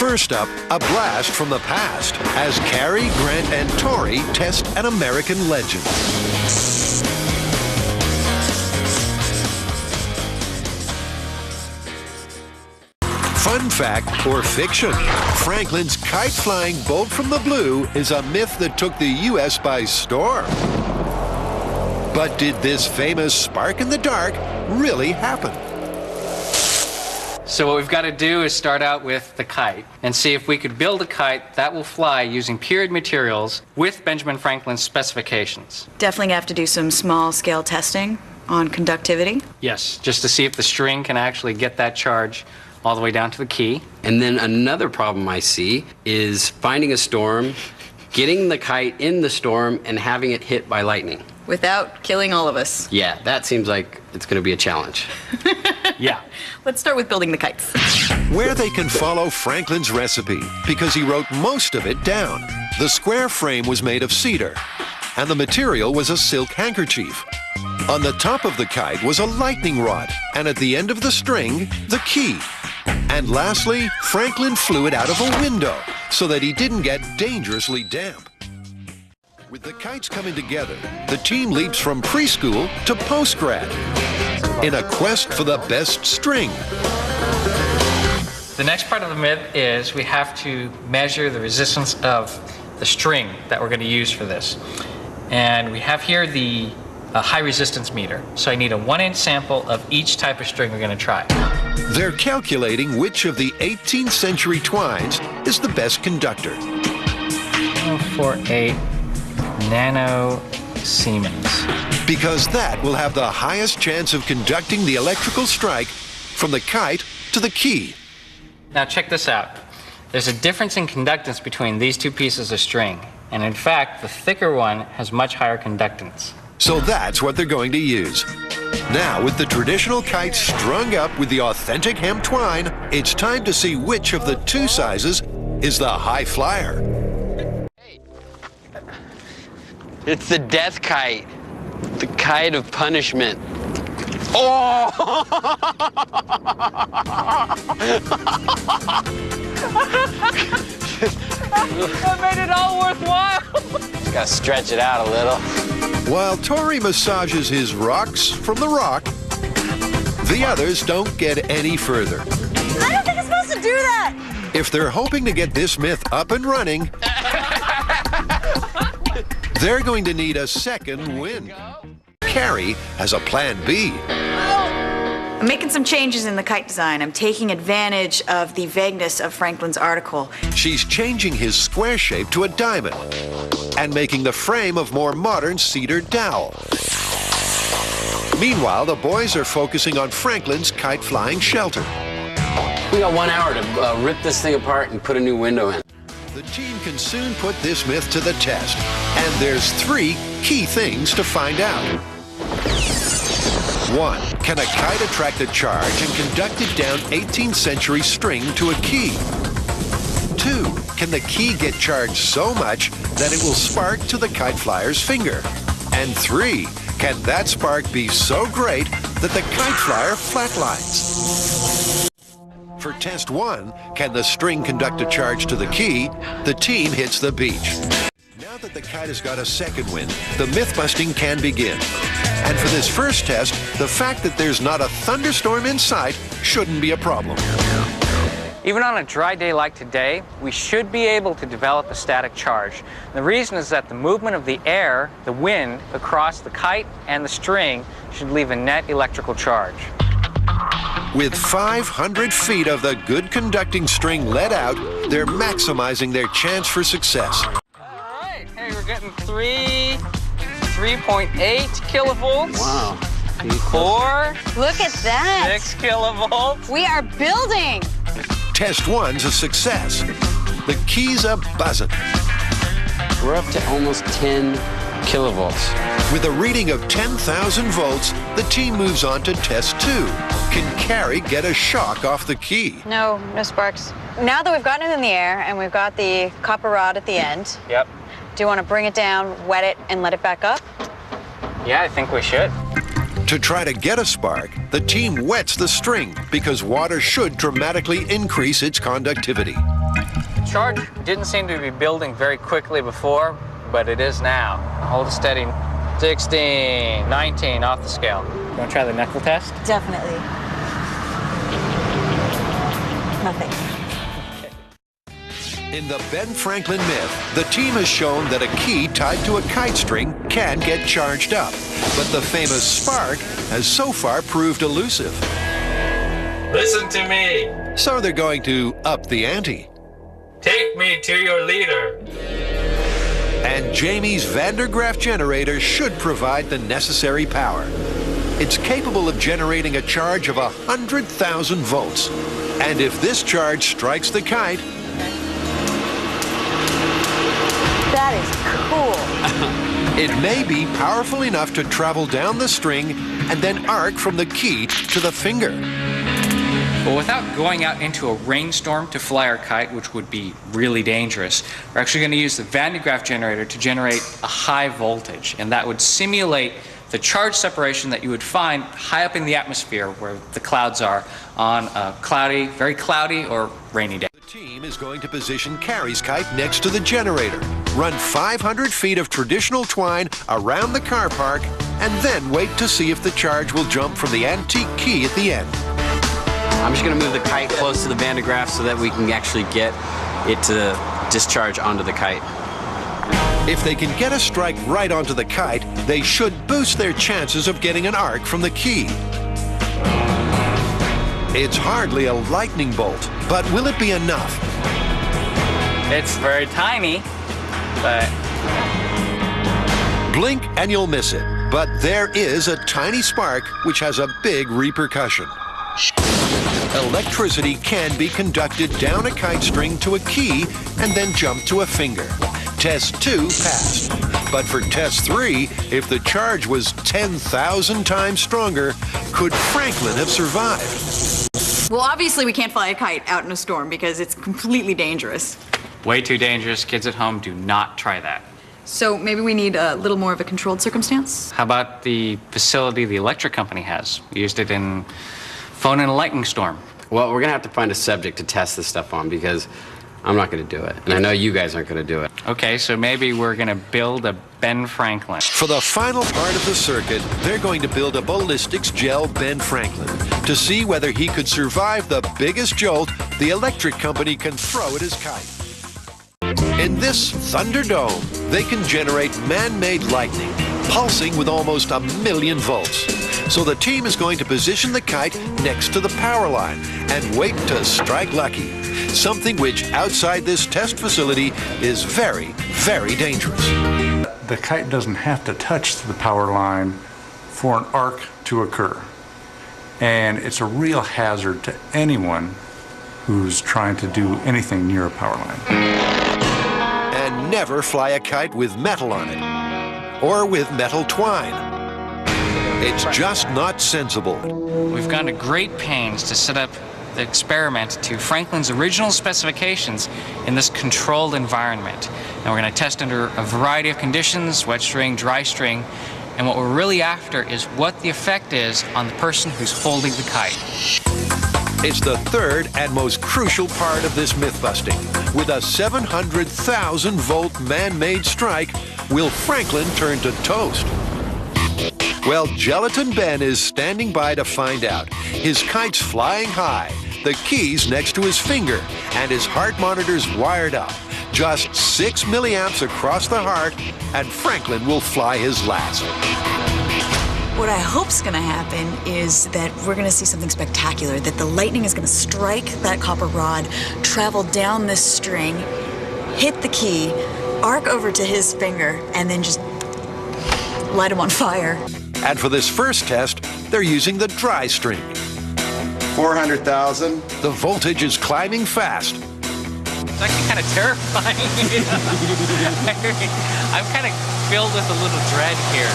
First up, a blast from the past as Carrie, Grant, and Tori test an American legend. Fun fact or fiction, Franklin's kite-flying bolt from the blue is a myth that took the U.S. by storm. But did this famous spark in the dark really happen? So what we've got to do is start out with the kite and see if we could build a kite that will fly using period materials with Benjamin Franklin's specifications. Definitely have to do some small-scale testing on conductivity. Yes, just to see if the string can actually get that charge all the way down to the key. And then another problem I see is finding a storm, getting the kite in the storm, and having it hit by lightning. Without killing all of us. Yeah, that seems like it's going to be a challenge. Yeah. Let's start with building the kites. Where they can follow Franklin's recipe, because he wrote most of it down. The square frame was made of cedar, and the material was a silk handkerchief. On the top of the kite was a lightning rod, and at the end of the string, the key. And lastly, Franklin flew it out of a window so that he didn't get dangerously damp. With the kites coming together, the team leaps from preschool to postgrad in a quest for the best string. The next part of the myth is we have to measure the resistance of the string that we're going to use for this. And we have here the high resistance meter. So I need a 1-inch sample of each type of string we're going to try. They're calculating which of the 18th century twines is the best conductor. 0.48 nano Siemens. Because that will have the highest chance of conducting the electrical strike from the kite to the key. Now check this out. There's a difference in conductance between these two pieces of string. And in fact, the thicker one has much higher conductance. So that's what they're going to use. Now, with the traditional kite strung up with the authentic hemp twine, it's time to see which of the two sizes is the high flyer. It's the death kite, the kite of punishment. Oh! That made it all worthwhile. Just gotta stretch it out a little. While Tori massages his rocks from the rock, the others don't get any further. I don't think I'm supposed to do that! If they're hoping to get this myth up and running, they're going to need a second wind. Carrie has a plan B. I'm making some changes in the kite design. I'm taking advantage of the vagueness of Franklin's article. She's changing his square shape to a diamond and making the frame of more modern cedar dowel. Meanwhile, the boys are focusing on Franklin's kite-flying shelter. We got 1 hour to rip this thing apart and put a new window in. The team can soon put this myth to the test, and there's 3 key things to find out. 1. Can a kite attract a charge and conduct it down 18th century string to a key? 2. Can the key get charged so much that it will spark to the kite flyer's finger? And 3. Can that spark be so great that the kite flyer flatlines? For test 1, can the string conduct a charge to the key? The team hits the beach. Now that the kite has got a second wind, the myth-busting can begin. And for this first test, the fact that there's not a thunderstorm in sight shouldn't be a problem. Even on a dry day like today, we should be able to develop a static charge. The reason is that the movement of the air, the wind, across the kite and the string should leave a net electrical charge. With 500 feet of the good conducting string let out, they're maximizing their chance for success. All right, hey, we're getting 3.8 kilovolts. Wow. 4. Look at that. 6 kilovolts. We are building. Test 1's a success. The key's a buzzing. We're up to almost 10 kilovolts. With a reading of 10,000 volts, the team moves on to test 2. Can Carrie get a shock off the key? No sparks. Now that we've gotten it in the air and we've got the copper rod at the end, Yep. do you want to bring it down, wet it, and let it back up? Yeah, I think we should. To try to get a spark, the team wets the string because water should dramatically increase its conductivity. charge didn't seem to be building very quickly before, but it is now. Hold it steady. 16, 19 off the scale. You want to try the knuckle test? Definitely. Nothing. In the Ben Franklin myth, the team has shown that a key tied to a kite string can get charged up. But the famous spark has so far proved elusive. Listen to me. So they're going to up the ante. Take me to your leader. And Jamie's Van der Graaf generator should provide the necessary power. It's capable of generating a charge of 100,000 volts. And if this charge strikes the kite, That is cool. it may be powerful enough to travel down the string and then arc from the key to the finger. Well, without going out into a rainstorm to fly our kite, which would be really dangerous, we're actually going to use the Van de Graaff generator to generate a high voltage, and that would simulate the charge separation that you would find high up in the atmosphere where the clouds are on a cloudy, very cloudy or rainy day. The team is going to position Carrie's kite next to the generator, run 500 feet of traditional twine around the car park, and then wait to see if the charge will jump from the antique key at the end. I'm just going to move the kite close to the Van de Graaff so that we can actually get it to discharge onto the kite. If they can get a strike right onto the kite, they should boost their chances of getting an arc from the key. It's hardly a lightning bolt, but will it be enough? It's very tiny, but Blink and you'll miss it, but there is a tiny spark which has a big repercussion. Electricity can be conducted down a kite string to a key and then jump to a finger. Test 2 passed. But for test 3, if the charge was 10,000 times stronger, could Franklin have survived? Well, obviously we can't fly a kite out in a storm because it's completely dangerous. way too dangerous. Kids at home, do not try that. So maybe we need a little more of a controlled circumstance? How about the facility the electric company has? We used it in phone in a lightning storm. Well, we're going to have to find a subject to test this stuff on because I'm not going to do it. And I know you guys aren't going to do it. Okay, so maybe we're going to build a Ben Franklin. For the final part of the circuit, they're going to build a ballistics gel Ben Franklin to see whether he could survive the biggest jolt the electric company can throw at his kite. In this Thunderdome, they can generate man-made lightning, pulsing with almost 1,000,000 volts. So the team is going to position the kite next to the power line and wait to strike lucky, something which outside this test facility is very, very dangerous. The kite doesn't have to touch the power line for an arc to occur. And it's a real hazard to anyone who's trying to do anything near a power line. And never fly a kite with metal on it or with metal twine. It's just not sensible. We've gone to great pains to set up the experiment to Franklin's original specifications in this controlled environment. And we're going to test under a variety of conditions, wet string, dry string, and what we're really after is what the effect is on the person who's holding the kite. It's the third and most crucial part of this myth busting. With a 700,000 volt man-made strike, will Franklin turn to toast? Well, Gelatin Ben is standing by to find out. His kite's flying high, the key's next to his finger, and his heart monitor's wired up. Just 6 milliamps across the heart, and Franklin will fly his last. What I hope's gonna happen is that we're gonna see something spectacular, that the lightning is gonna strike that copper rod, travel down this string, hit the key, arc over to his finger, and then just light him on fire. And for this first test, they're using the dry string. 400,000. The voltage is climbing fast. It's actually kind of terrifying. I'm kind of filled with a little dread here.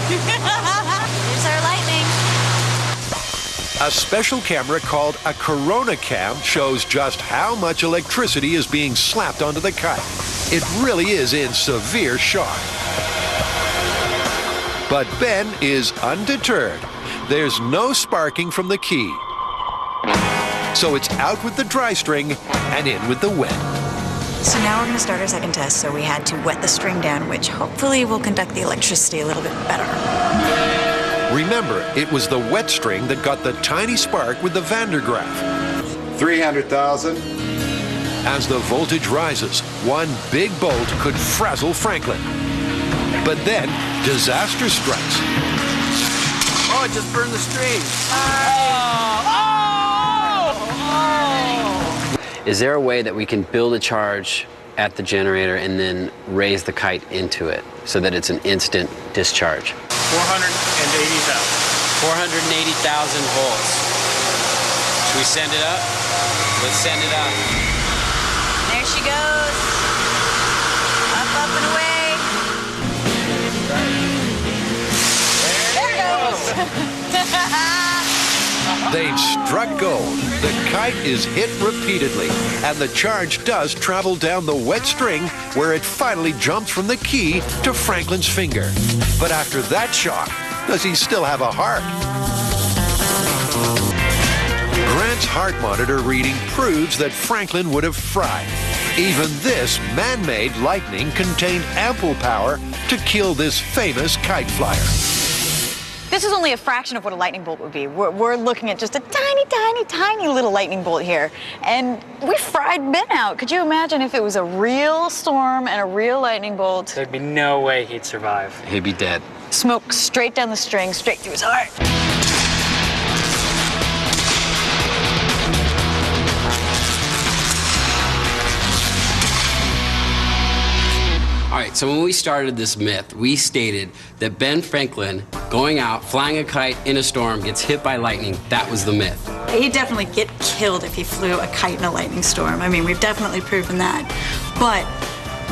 Here's our lightning. A special camera called a Corona Cam shows just how much electricity is being slapped onto the kite. It really is in severe shock. But Ben is undeterred. There's no sparking from the key. So it's out with the dry string and in with the wet. So now we're going to start our second test. So we had to wet the string down, which hopefully will conduct the electricity a little bit better. Remember, it was the wet string that got the tiny spark with the Van der Graaf. 300,000. As the voltage rises, one big bolt could frazzle Franklin. But then, disaster strikes. Oh, it just burned the string. Is there a way that we can build a charge at the generator and then raise the kite into it so that it's an instant discharge? 480,000. 480,000 volts. Should we send it up? Let's send it up. There she goes. Up, up, and away. There it goes. They've struck gold. The kite is hit repeatedly, and the charge does travel down the wet string where it finally jumps from the key to Franklin's finger. But after that shock, does he still have a heart? Grant's heart monitor reading proves that Franklin would have fried. Even this man-made lightning contained ample power to kill this famous kite flyer. This is only a fraction of what a lightning bolt would be. We're looking at just a tiny, tiny, tiny little lightning bolt here. And we fried Ben out. Could you imagine if it was a real storm and a real lightning bolt? There'd be no way he'd survive. He'd be dead. Smoke straight down the string, straight through his heart. All right, so when we started this myth, we stated that Ben Franklin going out, flying a kite in a storm, gets hit by lightning. That was the myth. He'd definitely get killed if he flew a kite in a lightning storm. I mean, we've definitely proven that. But,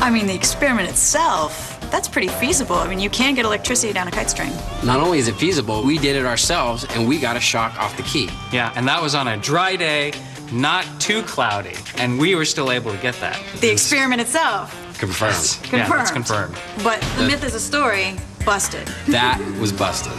I mean, the experiment itself, that's pretty feasible. I mean, you can get electricity down a kite string. Not only is it feasible, we did it ourselves, and we got a shock off the key. Yeah, and that was on a dry day, not too cloudy, and we were still able to get that. The experiment itself. Confirmed. Yeah, that's confirmed. But the myth is a story, busted. That was busted.